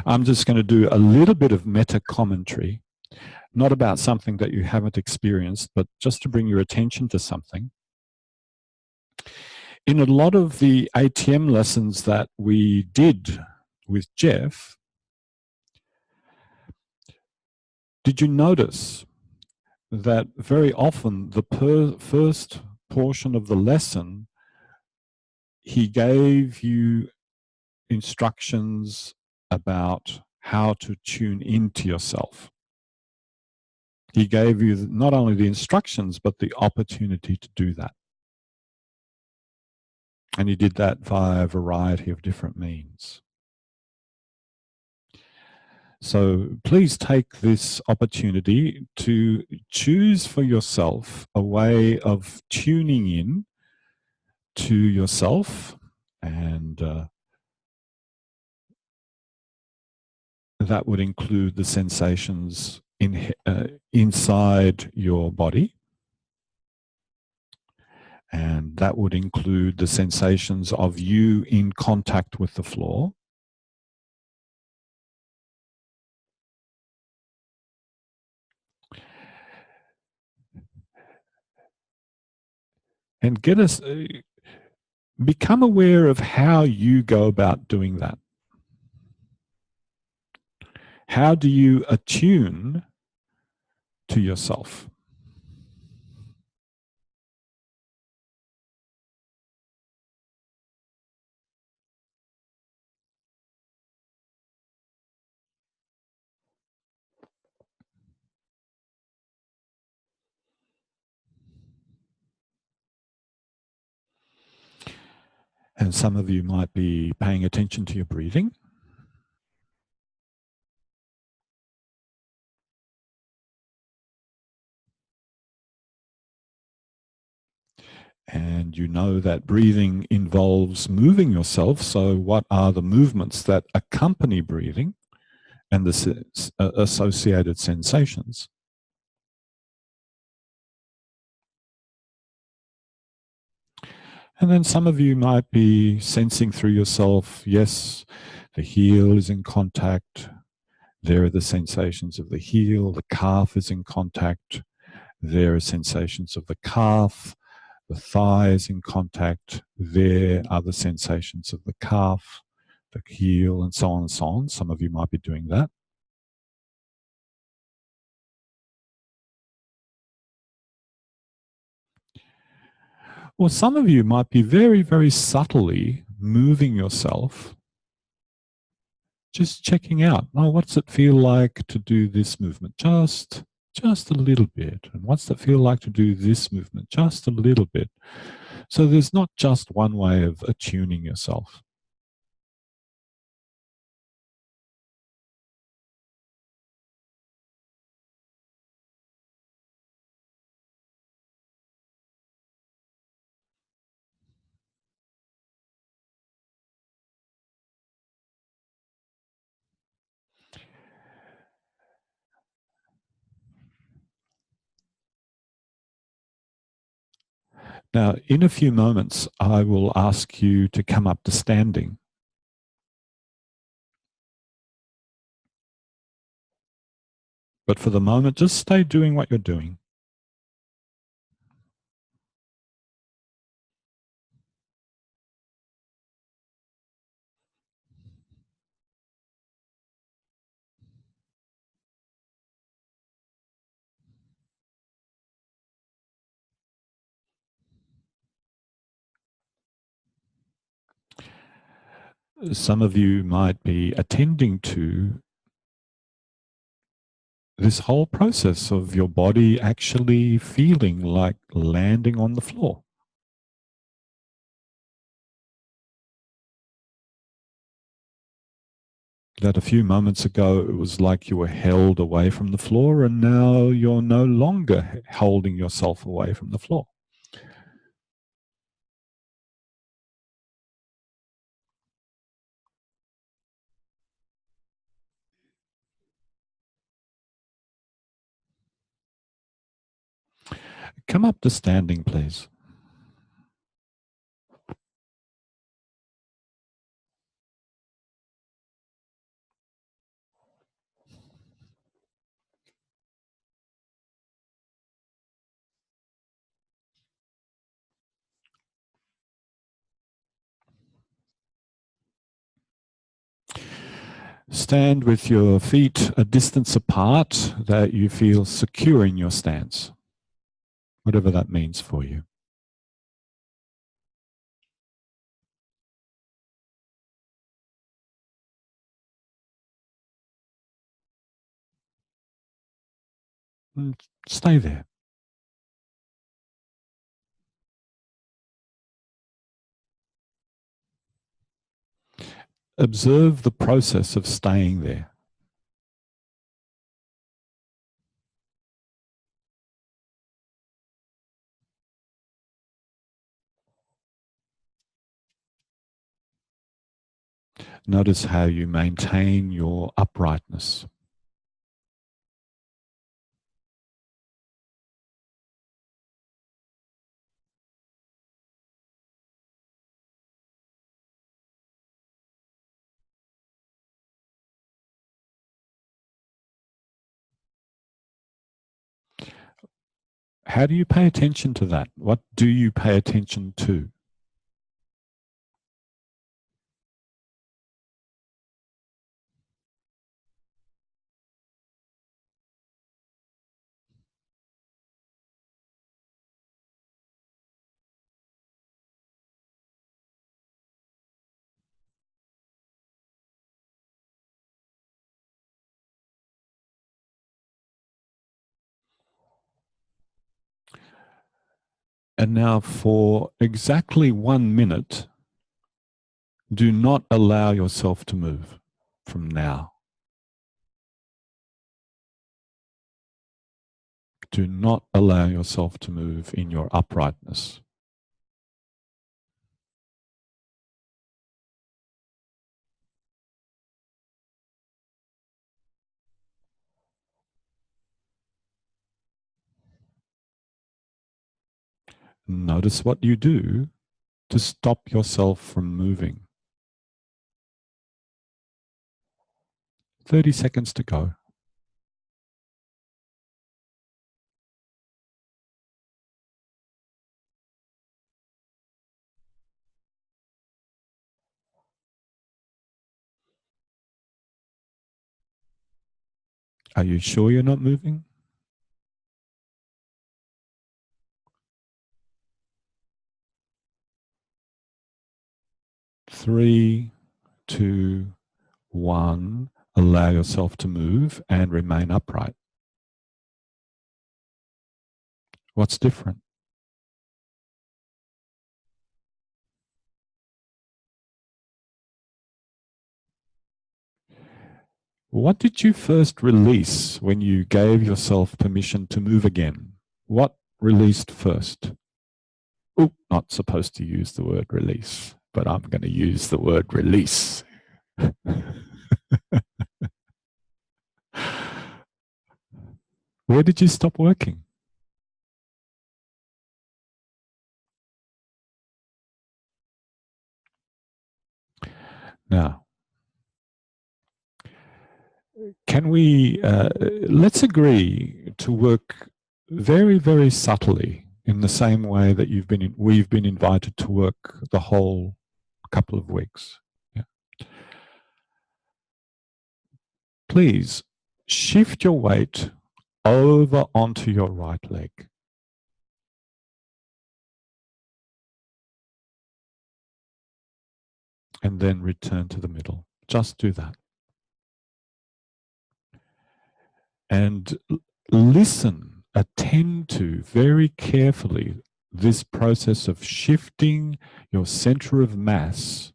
I'm just going to do a little bit of meta commentary, not about something that you haven't experienced, but just to bring your attention to something. In a lot of the ATM lessons that we did with Jeff, did you notice that very often the first portion of the lesson, he gave you instructions about how to tune into yourself. He gave you not only the instructions, but the opportunity to do that. And he did that via a variety of different means. So please take this opportunity to choose for yourself a way of tuning in to yourself, and that would include the sensations inside your body, and that would include the sensations of you in contact with the floor. And become aware of how you go about doing that. How do you attune to yourself? And some of you might be paying attention to your breathing. And you know that breathing involves moving yourself. So what are the movements that accompany breathing and the associated sensations? And then some of you might be sensing through yourself, yes, the heel is in contact. There are the sensations of the heel. The calf is in contact. There are sensations of the calf. The thigh is in contact. There are the sensations of the calf, the heel, and so on and so on. Some of you might be doing that. Or some of you might be very, very subtly moving yourself, just checking out, oh, what's it feel like to do this movement? Just a little bit. And what's it feel like to do this movement? Just a little bit. So there's not just one way of attuning yourself. Now, in a few moments, I will ask you to come up to standing. But for the moment, just stay doing what you're doing. Some of you might be attending to this whole process of your body actually feeling like landing on the floor. That a few moments ago, it was like you were held away from the floor, and now you're no longer holding yourself away from the floor. Come up to standing, please. Stand with your feet a distance apart that you feel secure in your stance, whatever that means for you. And stay there. Observe the process of staying there. Notice how you maintain your uprightness. How do you pay attention to that? What do you pay attention to? And now for exactly 1 minute, do not allow yourself to move from now. Do not allow yourself to move in your uprightness. Notice what you do to stop yourself from moving. 30 seconds to go. Are you sure you're not moving? 3, 2, 1. Allow yourself to move and remain upright. What's different? What did you first release when you gave yourself permission to move again? What released first? Oh, not supposed to use the word release, but I'm going to use the word release. Where did you stop working? Now, can we, let's agree to work very, very subtly in the same way that we've been invited to work the whole couple of weeks. Yeah. Please shift your weight over onto your right leg. And then return to the middle. Just do that. And listen, attend to very carefully this process of shifting your center of mass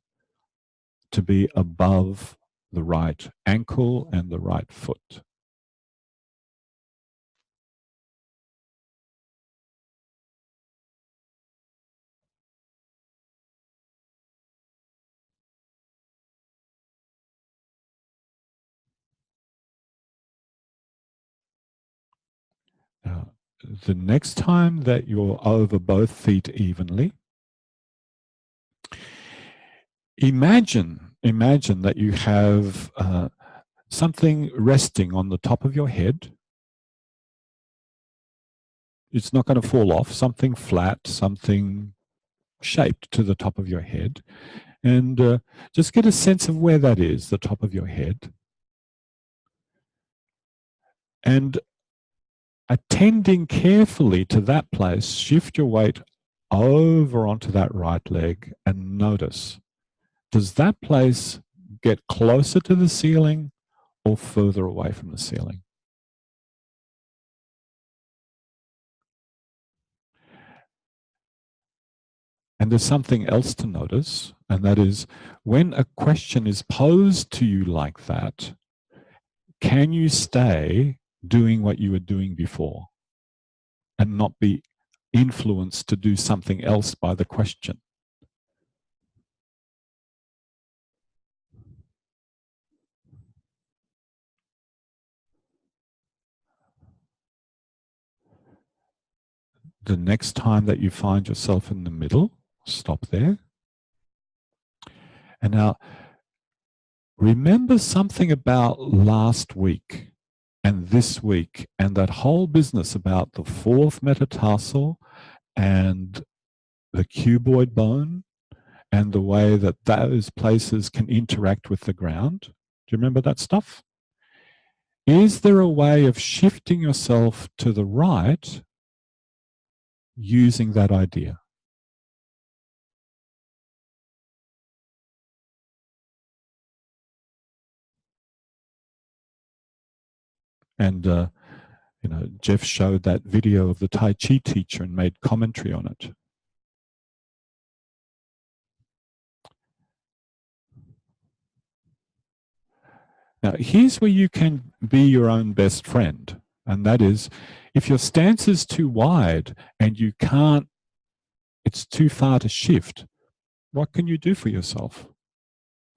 to be above the right ankle and the right foot. Now, the next time that you're over both feet evenly, imagine that you have something resting on the top of your head. It's not going to fall off, something flat, something shaped to the top of your head. And just get a sense of where that is, the top of your head. And attending carefully to that place, shift your weight over onto that right leg and notice, does that place get closer to the ceiling or further away from the ceiling? And there's something else to notice, and that is when a question is posed to you like that, can you stay doing what you were doing before and not be influenced to do something else by the question? The next time that you find yourself in the middle, stop there. And now remember something about last week and this week and that whole business about the fourth metatarsal and the cuboid bone and the way that those places can interact with the ground. Do you remember that stuff? Is there a way of shifting yourself to the right using that idea? And Jeff showed that video of the Tai Chi teacher and made commentary on it. Now, here's where you can be your own best friend. And that is, if your stance is too wide and you can't, it's too far to shift, what can you do for yourself?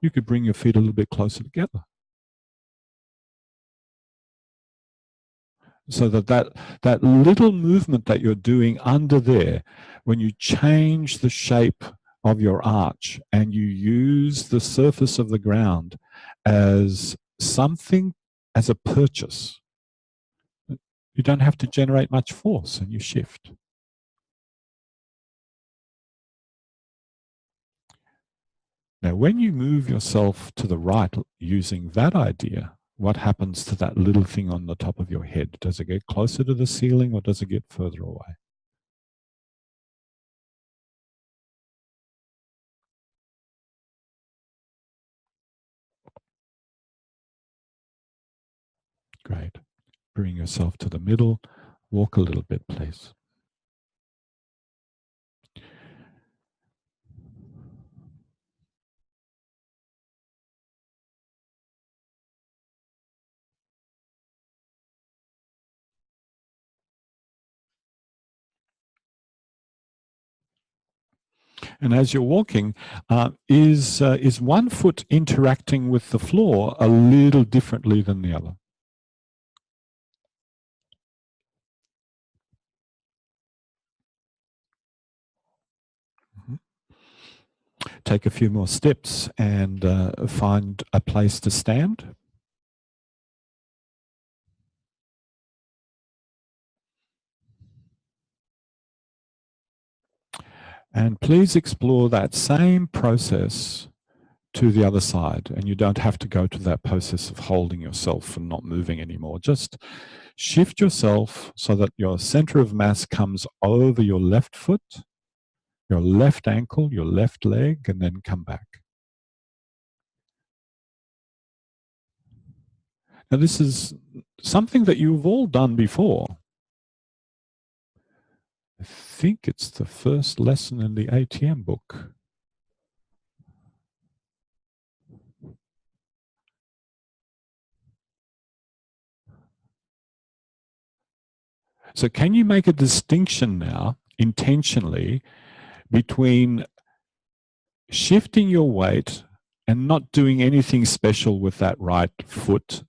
You could bring your feet a little bit closer together. So that little movement that you're doing under there, when you change the shape of your arch and you use the surface of the ground as something, as a purchase, you don't have to generate much force and you shift. Now, when you move yourself to the right using that idea, what happens to that little thing on the top of your head? Does it get closer to the ceiling or does it get further away? Great. Bring yourself to the middle. Walk a little bit, please. And as you're walking, is one foot interacting with the floor a little differently than the other? Take a few more steps and find a place to stand. And please explore that same process to the other side. And you don't have to go to that process of holding yourself and not moving anymore. Just shift yourself so that your center of mass comes over your left foot, your left ankle, your left leg, and then come back. Now, this is something that you've all done before. I think it's the first lesson in the ATM book. So can you make a distinction now, intentionally, between shifting your weight and not doing anything special with that right foot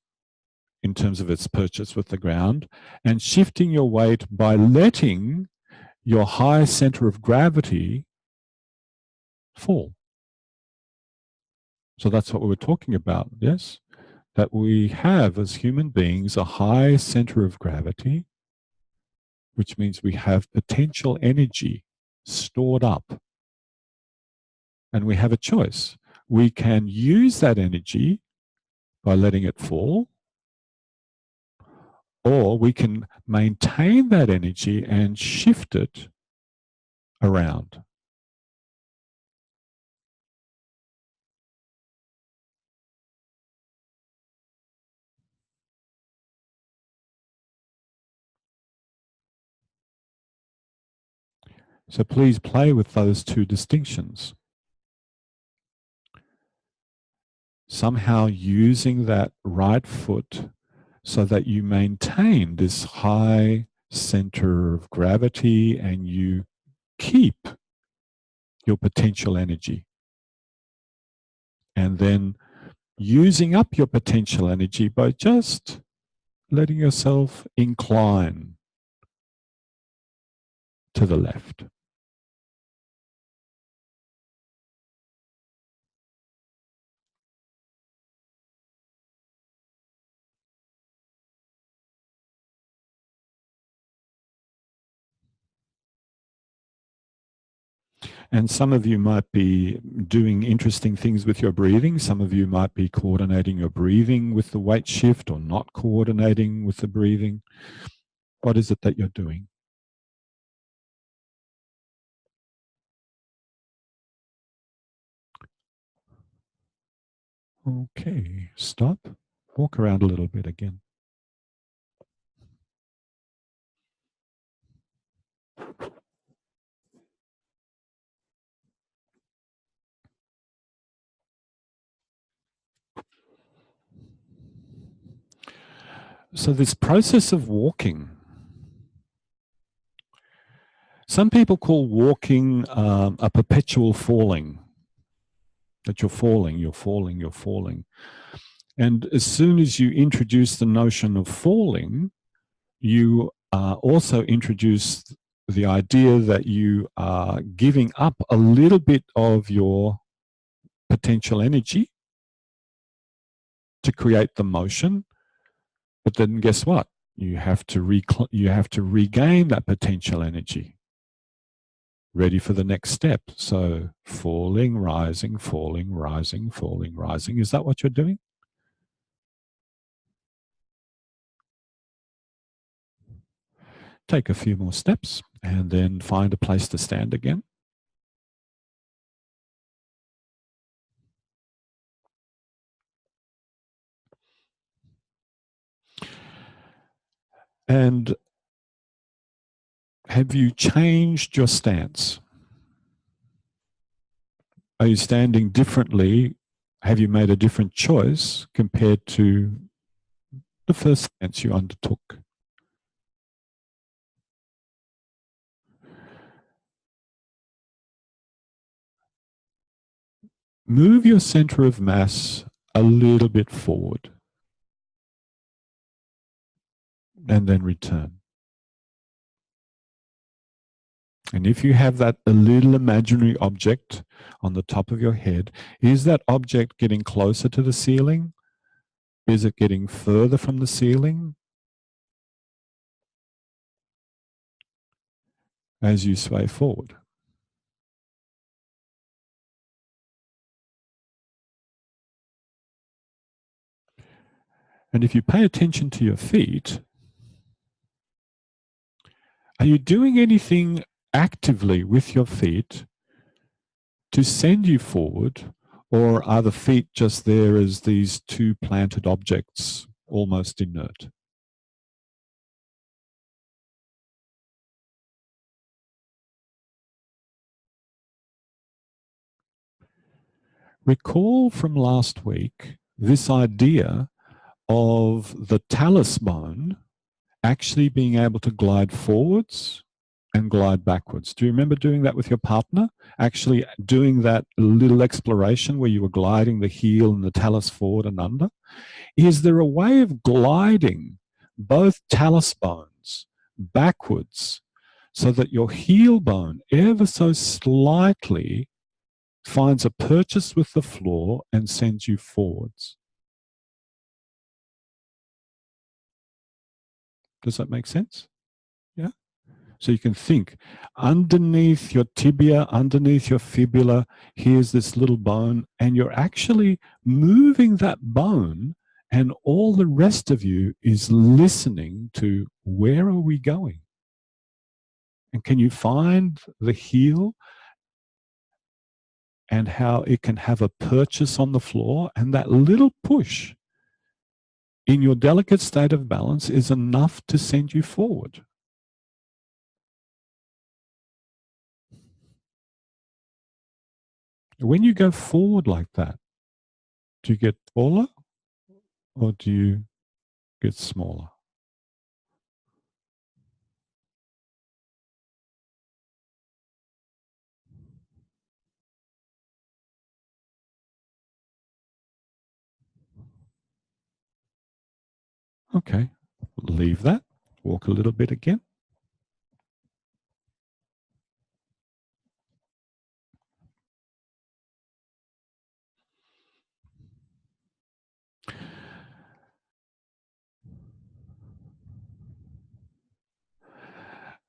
in terms of its purchase with the ground, and shifting your weight by letting your high center of gravity fall? So that's what we were talking about, yes? That we have, as human beings, a high center of gravity, which means we have potential energy stored up. And we have a choice. We can use that energy by letting it fall, Or we can maintain that energy and shift it around. So please play with those two distinctions. Somehow using that right foot so that you maintain this high center of gravity and you keep your potential energy. And then using up your potential energy by just letting yourself incline to the left. And some of you might be doing interesting things with your breathing. Some of you might be coordinating your breathing with the weight shift or not coordinating with the breathing. What is it that you're doing? Okay, stop. Walk around a little bit again. So this process of walking, some people call walking a perpetual falling, that you're falling, you're falling, you're falling. And as soon as you introduce the notion of falling, you also introduce the idea that you are giving up a little bit of your potential energy to create the motion. But then guess what? You have to regain that potential energy, ready for the next step. So falling, rising, falling, rising, falling, rising. Is that what you're doing? Take a few more steps and then find a place to stand again. And have you changed your stance? Are you standing differently? Have you made a different choice compared to the first stance you undertook? Move your center of mass a little bit forward and then return. And if you have that a little imaginary object on the top of your head, is that object getting closer to the ceiling? Is it getting further from the ceiling? As you sway forward. And if you pay attention to your feet, are you doing anything actively with your feet to send you forward, or are the feet just there as these two planted objects, almost inert? Recall from last week this idea of the talus bone actually being able to glide forwards and glide backwards. Do you remember doing that with your partner? Actually doing that little exploration where you were gliding the heel and the talus forward and under? Is there a way of gliding both talus bones backwards so that your heel bone ever so slightly finds a purchase with the floor and sends you forwards? Does that make sense? Yeah. So you can think underneath your tibia, underneath your fibula, here's this little bone, and you're actually moving that bone And all the rest of you is listening to, where are we going? And can you find the heel and how it can have a purchase on the floor? And that little push in your delicate state of balance is enough to send you forward. When you go forward like that, do you get taller or do you get smaller? Okay, leave that. Walk a little bit again.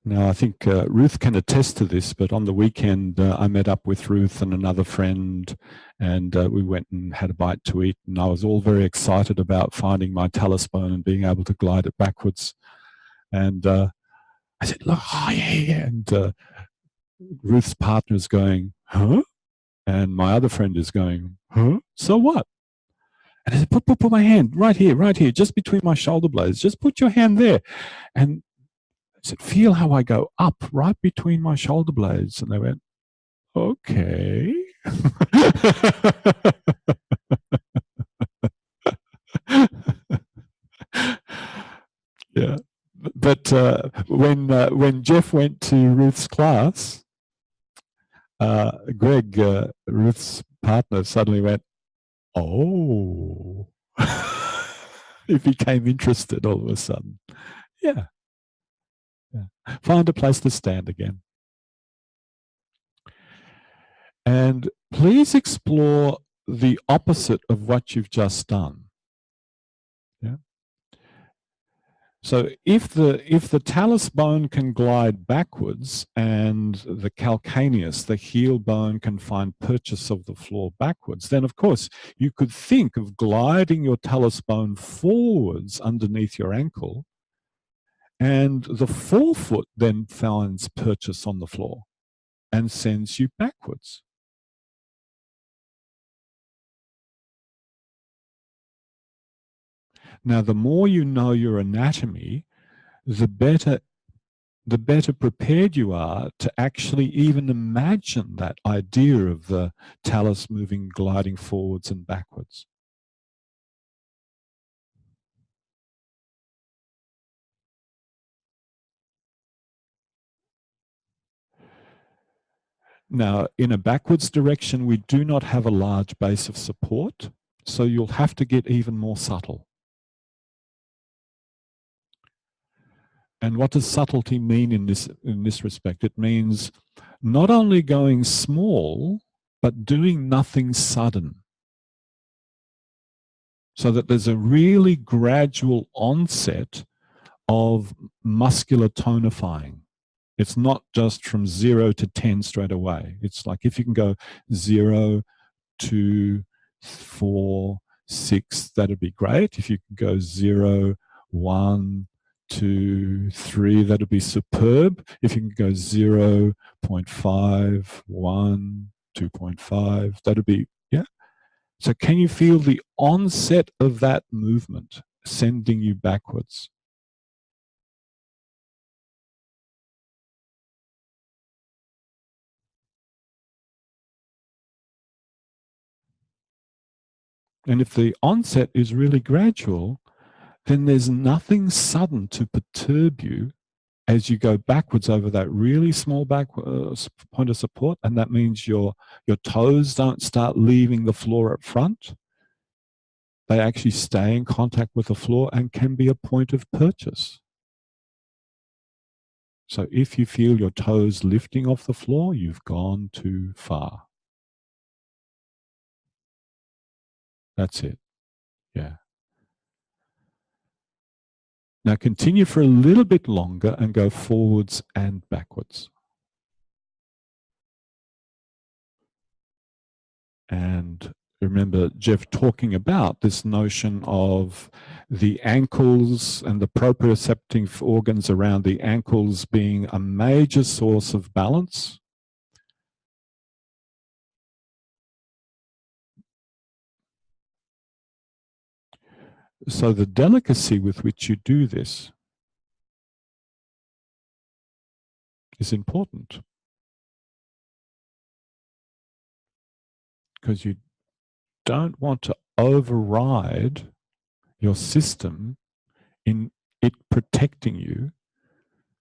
Now, I think Ruth can attest to this, but on the weekend, I met up with Ruth and another friend, and we went and had a bite to eat, and I was all very excited about finding my talus bone and being able to glide it backwards. And I said, look, oh, yeah. And Ruth's partner is going, huh? And my other friend is going, huh? So what? And I said, put my hand right here, just between my shoulder blades. Just put your hand there. And I said, feel how I go up right between my shoulder blades. And they went, okay. Yeah. But when Jeff went to Ruth's class, Greg, Ruth's partner, suddenly went, oh. He became interested all of a sudden. Yeah. Find a place to stand again. And please explore the opposite of what you've just done. Yeah. So if the talus bone can glide backwards and the calcaneus, the heel bone, can find purchase of the floor backwards, then of course you could think of gliding your talus bone forwards underneath your ankle, and the forefoot then finds purchase on the floor and sends you backwards. Now, the more you know your anatomy, the better prepared you are to actually even imagine that idea of the talus moving, gliding forwards and backwards. Now, in a backwards direction, we do not have a large base of support, so you'll have to get even more subtle. And what does subtlety mean in this respect? It means not only going small, but doing nothing sudden. So that there's a really gradual onset of muscular tonifying. It's not just from 0 to 10 straight away. It's like if you can go 0, 2, 4, 6, that'd be great. If you can go 0, 1, 2, 3, that'd be superb. If you can go 0, 0.5, 1, 2.5, that'd be, yeah. So can you feel the onset of that movement sending you backwards? And if the onset is really gradual, then there's nothing sudden to perturb you as you go backwards over that really small point of support. And that means your toes don't start leaving the floor up front. They actually stay in contact with the floor and can be a point of purchase. So if you feel your toes lifting off the floor, you've gone too far. That's it. Yeah. Now continue for a little bit longer and go forwards and backwards. And remember Jeff talking about this notion of the ankles and the proprioceptive organs around the ankles being a major source of balance. So the delicacy with which you do this is important, because you don't want to override your system in it protecting you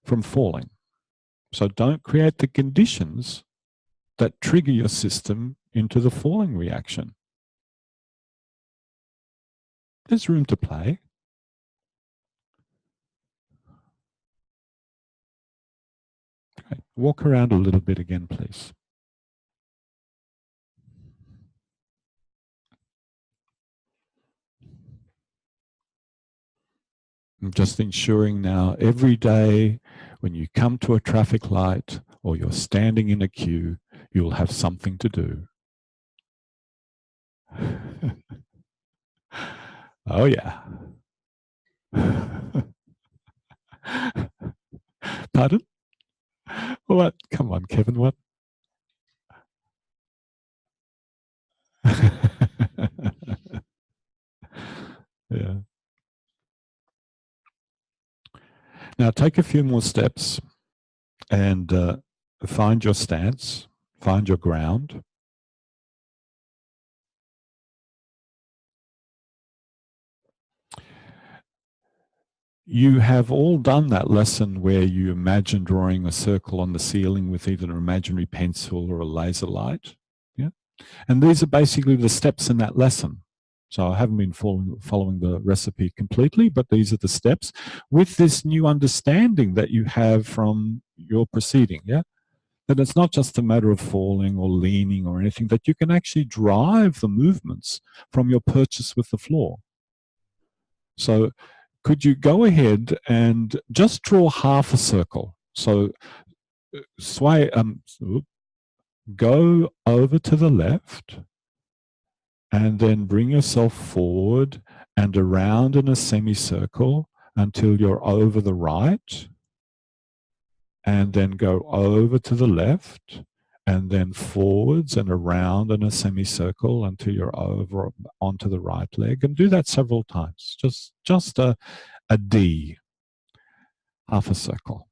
from falling. So don't create the conditions that trigger your system into the falling reaction. There's room to play. Okay. Walk around a little bit again, please. I'm just ensuring now every day when you come to a traffic light or you're standing in a queue, you'll have something to do. Oh, yeah. Pardon? What? Come on, Kevin, what? Yeah. Now take a few more steps and find your stance, find your ground. You have all done that lesson where you imagine drawing a circle on the ceiling with either an imaginary pencil or a laser light. Yeah. And these are basically the steps in that lesson. So I haven't been following the recipe completely, but these are the steps with this new understanding that you have from your proceeding. Yeah. That it's not just a matter of falling or leaning or anything, that you can actually drive the movements from your purchase with the floor. So could you go ahead and just draw half a circle? So sway, go over to the left and then bring yourself forward and around in a semicircle until you're over the right, and then go over to the left and then forwards and around in a semicircle until you're over onto the right leg, and do that several times. Just a D, half a circle.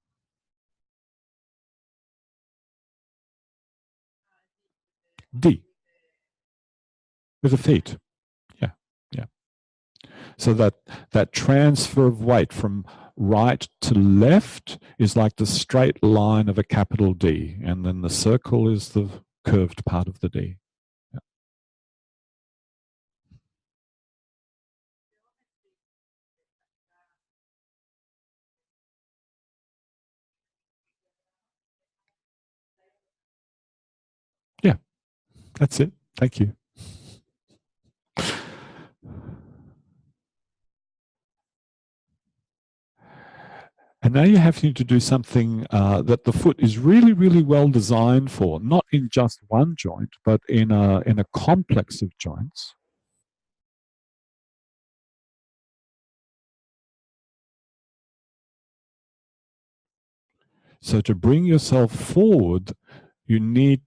D with the feet. Yeah, yeah. So that transfer of weight from right to left is like the straight line of a capital D, and then the circle is the curved part of the D. Yeah. Yeah, that's it. Thank you. And now you're having to do something that the foot is really, really well designed for, not in just one joint, but in a complex of joints. So to bring yourself forward, you need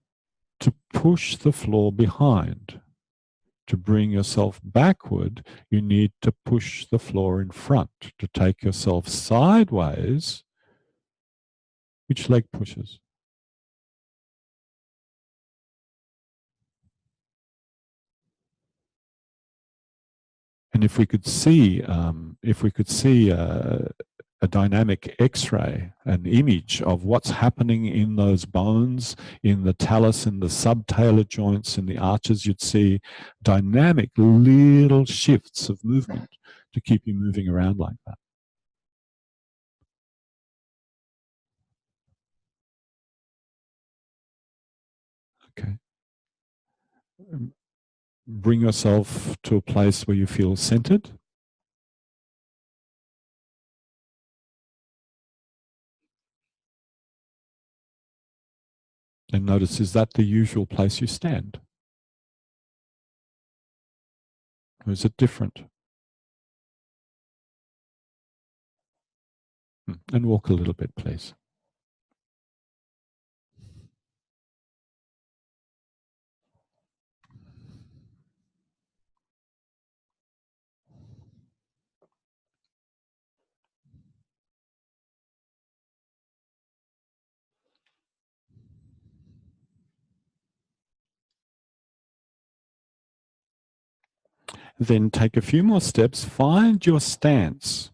to push the floor behind. To bring yourself backward, you need to push the floor in front. To take yourself sideways, which leg pushes? And if we could see a dynamic X-ray, an image of what's happening in those bones, in the talus, in the subtalar joints, in the arches, you'd see dynamic little shifts of movement to keep you moving around like that. Okay. Bring yourself to a place where you feel centered. And notice, is that the usual place you stand? Or is it different? And walk a little bit, please. Then take a few more steps, find your stance.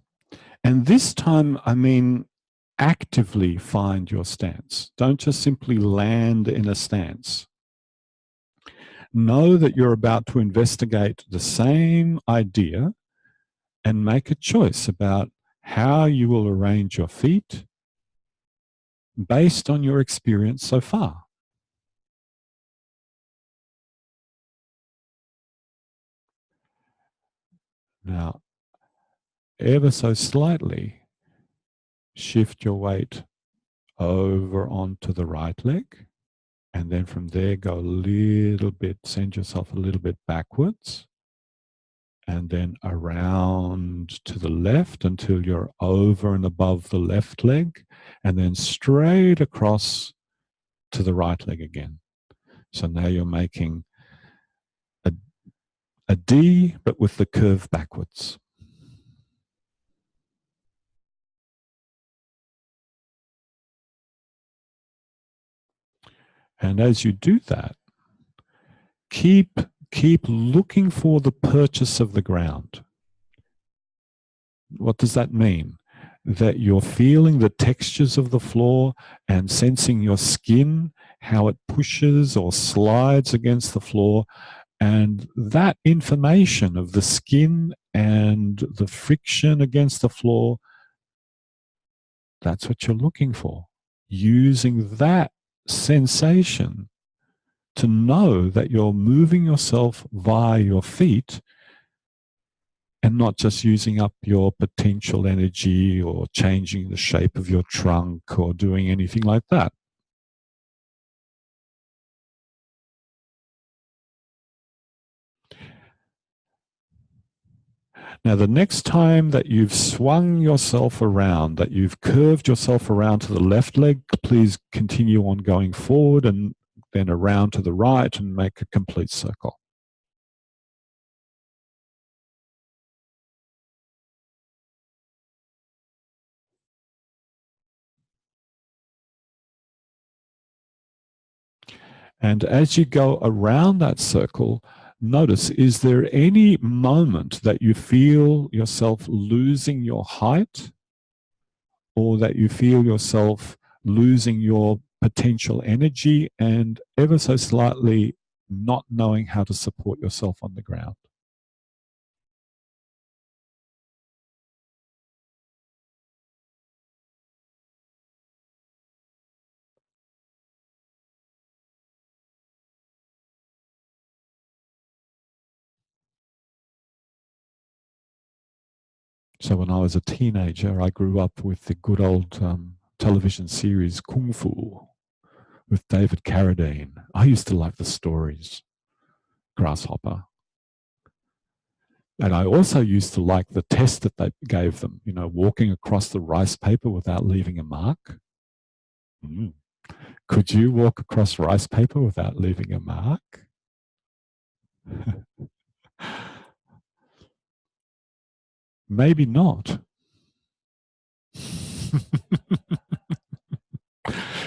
And this time, I mean, actively find your stance. Don't just simply land in a stance. Know that you're about to investigate the same idea and make a choice about how you will arrange your feet based on your experience so far. Now, ever so slightly, shift your weight over onto the right leg. And then from there, go a little bit, send yourself a little bit backwards. And then around to the left until you're over and above the left leg. And then straight across to the right leg again. So now you're making a D, but with the curve backwards. And as you do that, keep looking for the purchase of the ground. What does that mean? That you're feeling the textures of the floor and sensing your skin, how it pushes or slides against the floor. And that information of the skin and the friction against the floor, that's what you're looking for. Using that sensation to know that you're moving yourself via your feet and not just using up your potential energy or changing the shape of your trunk or doing anything like that. Now, the next time that you've swung yourself around, that you've curved yourself around to the left leg, please continue on going forward and then around to the right and make a complete circle. And as you go around that circle, notice, is there any moment that you feel yourself losing your height or that you feel yourself losing your potential energy and ever so slightly not knowing how to support yourself on the ground? So when I was a teenager, I grew up with the good old television series Kung Fu with David Carradine. I used to like the stories, Grasshopper. And I also used to like the test that they gave them, you know, walking across the rice paper without leaving a mark. Mm. Could you walk across rice paper without leaving a mark? Maybe not.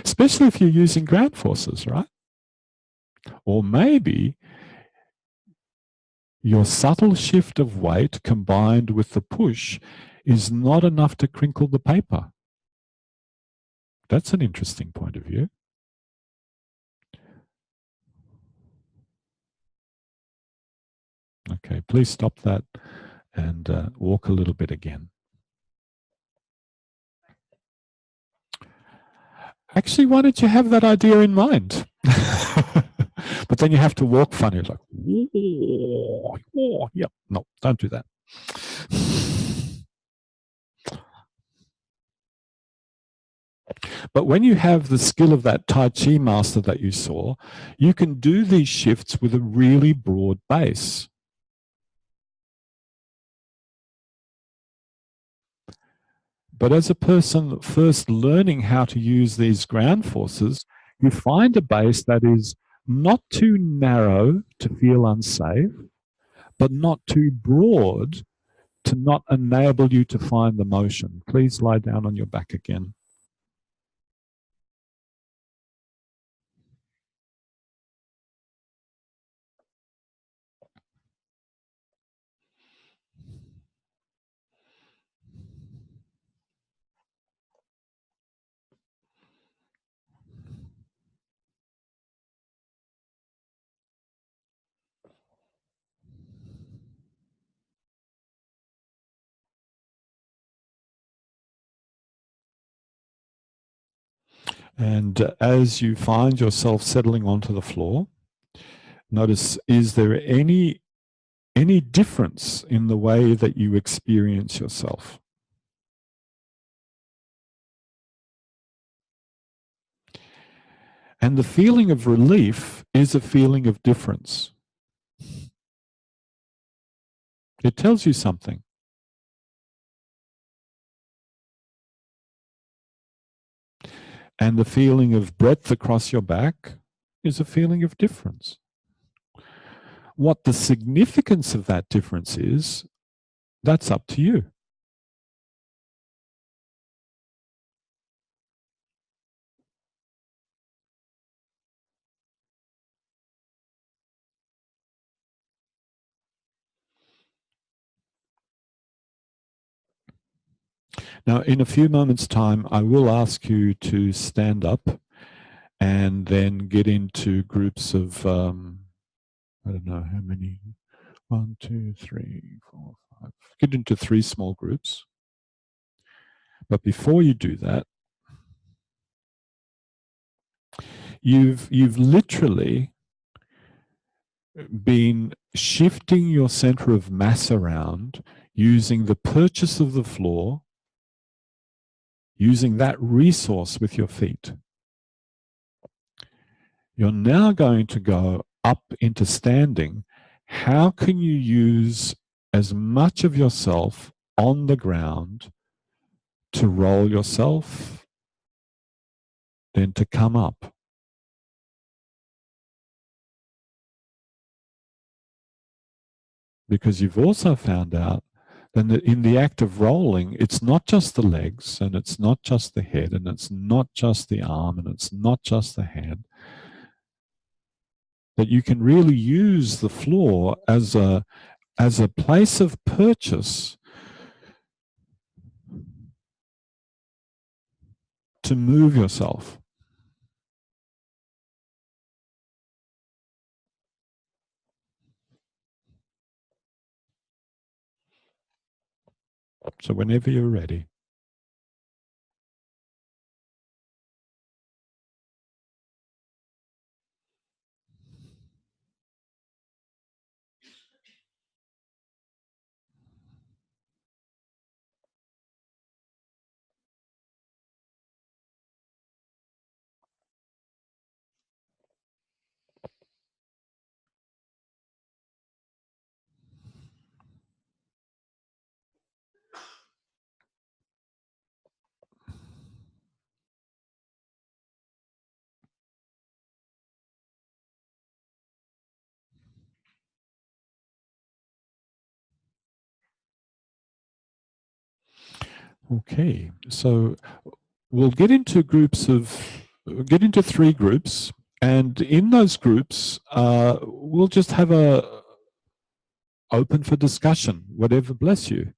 Especially if you're using ground forces, right? Or maybe your subtle shift of weight combined with the push is not enough to crinkle the paper. That's an interesting point of view. Okay, please stop that and walk a little bit again. Actually, why don't you have that idea in mind? But then you have to walk funny, like, yep, no, don't do that. But when you have the skill of that Tai Chi master that you saw, you can do these shifts with a really broad base. But as a person first learning how to use these ground forces, you find a base that is not too narrow to feel unsafe, but not too broad to not enable you to find the motion. Please lie down on your back again. And as you find yourself settling onto the floor, notice, is there any difference in the way that you experience yourself? And the feeling of relief is a feeling of difference. It tells you something. And the feeling of breadth across your back is a feeling of difference. What the significance of that difference is, that's up to you. Now, in a few moments' time, I will ask you to stand up and then get into groups of, I don't know how many, 1, 2, 3, 4, 5. Get into 3 small groups. But before you do that, you've literally been shifting your center of mass around using the purchase of the floor, using that resource with your feet. You're now going to go up into standing. How can you use as much of yourself on the ground to roll yourself, then to come up? Because you've also found out that in the act of rolling, it's not just the legs, and it's not just the head, and it's not just the arm, and it's not just the hand, that you can really use the floor as a place of purchase to move yourself. So whenever you're ready. Okay, so we'll get into 3 groups, and in those groups, we'll just have a open for discussion, whatever, bless you.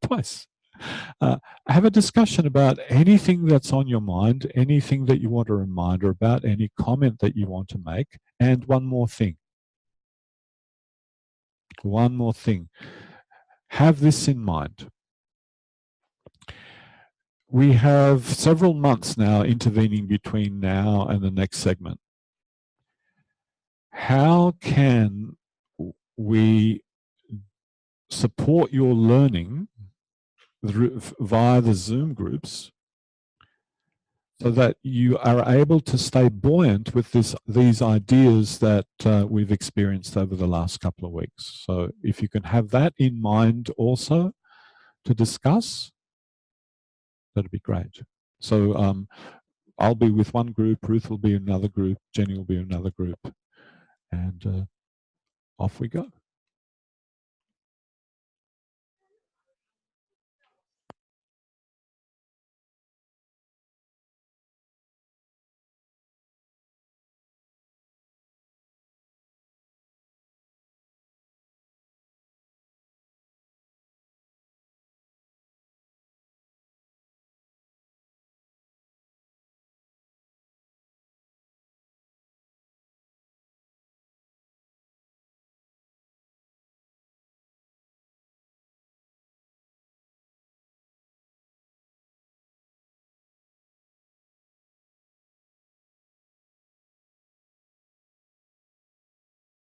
Twice. Have a discussion about anything that's on your mind, anything that you want a reminder about, any comment that you want to make, and one more thing. One more thing. Have this in mind. We have several months now intervening between now and the next segment. How can we support your learning via the Zoom groups so that you are able to stay buoyant with these ideas that we've experienced over the last couple of weeks? So if you can have that in mind also, to discuss, that'd be great. So I'll be with one group, Ruth will be in another group, Jenny will be in another group, and off we go.